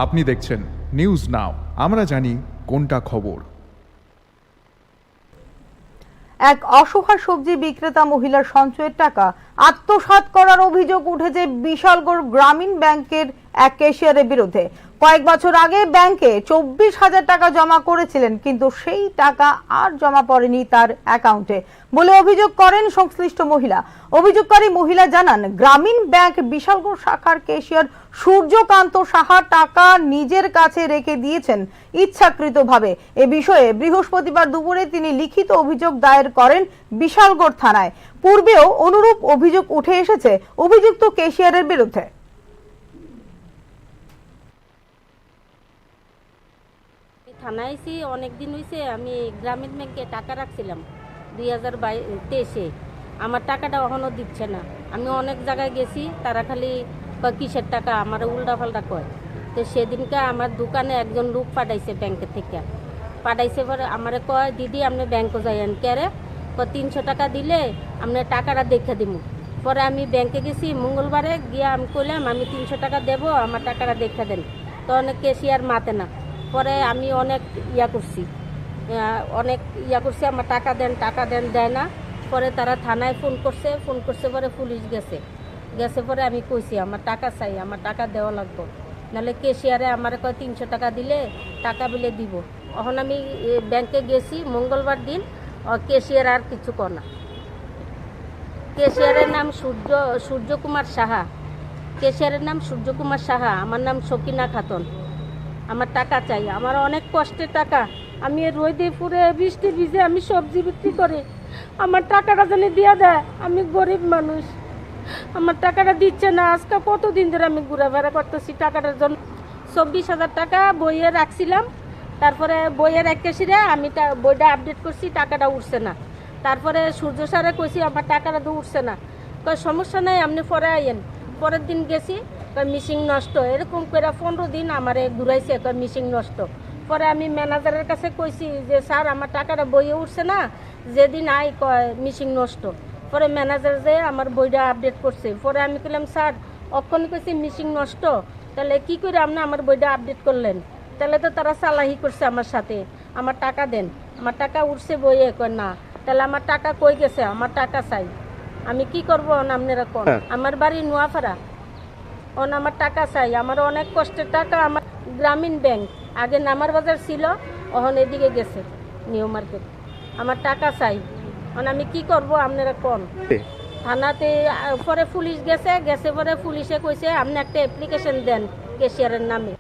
আপনি দেখছেন news now, আমরা জানি কোনটা খবর। এক অসহায় সবজি বিক্রেতা মহিলার সঞ্চয়ের টাকা আত্মসাৎ করার অভিযোগ উঠেছে বিশালগড় গ্রামীণ ব্যাংকের এক ক্যাশিয়ারের বিরুদ্ধে। কয়েক বছর আগে ব্যাংকে 24,000 টাকা জমা করেছিলেন, কিন্তু সেই টাকা আর জমা পড়েনি তার অ্যাকাউন্টে বলে অভিযোগ করেন সংশ্লিষ্ট মহিলা। অভিযোগকারী মহিলা জানান, গ্রামীণ ব্যাংক বিশালগড় শাখার ক্যাশিয়ার সূর্যকান্ত সাহা টাকা নিজের কাছে রেখে দিয়েছেন ইচ্ছাকৃতভাবে। এ বিষয়ে বৃহস্পতিবার দুপুরে তিনি লিখিত অভিযোগ দায়ের করেন বিশালগড় থানায়। পূর্বেও অনুরূপ অভিযোগ উঠে এসেছে অভিযুক্ত ক্যাশিয়ারের বিরুদ্ধে। থানায় এসে অনেকদিন হয়েছে। আমি গ্রামীণ ব্যাংকে টাকা রাখছিলাম 2023-এ। আমার টাকাটা এখনও দিচ্ছে না। আমি অনেক জায়গায় গেছি, তারা খালি কিসের টাকা আমার উল্টাপাল্টা কয়। তো সেদিনকে আমার দোকানে একজন লোক পাঠাইছে ব্যাংকের থেকে, পাঠাইছে পরে আমারে কয়, দিদি আপনি ব্যাংকে যাইয়েন কেরে, 300 টাকা দিলে আপনার টাকাটা দেখে দিব। পরে আমি ব্যাংকে গেছি মঙ্গলবারে, গিয়ে আমি কইলাম আমি 300 টাকা দেবো, আমার টাকাটা দেখে দেন। তো অনেক ক্যাশিয়ার মাতে না। পরে আমি অনেক করছি, আমার টাকা দেন, দেয় না। পরে তারা থানায় ফোন করছে পরে পুলিশ গেছে পরে আমি কইছি আমার টাকা চাই, আমার টাকা দেওয়া লাগবে, নাহলে ক্যাশিয়ারে আমার কয় 300 টাকা দিলে টাকা বিলে দিব। এখন আমি ব্যাংকে গেছি মঙ্গলবার দিন, ক্যাশিয়ার আর কিছু কর না। ক্যাশিয়ারের নাম সূর্যকুমার সাহা। ক্যাশিয়ারের নাম সূর্যকুমার সাহা, আমার নাম সকিনা খাতুন। আমার টাকা চাই, আমার অনেক কষ্টের টাকা। আমি রোদে পুরে বৃষ্টি ভিজে আমি সবজি বিক্রি করি, আমার টাকাটা যেন দিয়ে দেয়। আমি গরিব মানুষ, আমার টাকাটা দিচ্ছে না। আজকে কতদিন ধরে আমি ঘোরাফেরা করতেছি টাকাটার জন্য। 24,000 টাকা বইয়ে রাখছিলাম, তারপরে বইয়ের এক কেসিরে আমি বইটা আপডেট করছি, টাকাটা উঠছে না। তারপরে সূর্য স্যারে কইছি আমার টাকাটা তো উঠছে না। কই সমস্যা নাই, আপনি পরে আইয়েন। পরের দিন গেছি, মিসিং নষ্ট। এরকম করে 15 দিন আমারে ঘুরাইছে, মিসিং নষ্ট। পরে আমি ম্যানেজারের কাছে কইছি যে স্যার আমার টাকাটা বইয়ে উঠছে না, যেদিন আই কয় মিসিং নষ্ট। পরে ম্যানেজার যে আমার বইটা আপডেট করছে। পরে আমি কইলাম স্যার অক্ষণ কইছি মিসিং নষ্ট, তাহলে কি করে আপনি আমার বইটা আপডেট করলেন? তাহলে তো তারা চালাহি করছে আমার সাথে। আমার টাকা দেন, আমার টাকা উঠছে বইয়ে। কয় না, তাহলে আমার টাকা কই গেছে? আমার টাকা চাই। আমি কি করবো আপনারা কোন? আমার বাড়ি নোয়াপাড়া। আমার টাকা চাই, আমার অনেক কষ্টের টাকা। আমার গ্রামীণ ব্যাংক আগে নামার বাজার ছিল, এখন এদিকে গেছে নিউ মার্কেট। আমার টাকা চাই, আমি কি করব আপনারা কোন? থানাতে পরে পুলিশ গেছে পরে পুলিশে কইছে আপনি একটা অ্যাপ্লিকেশন দেন ক্যাশিয়ারের নামে।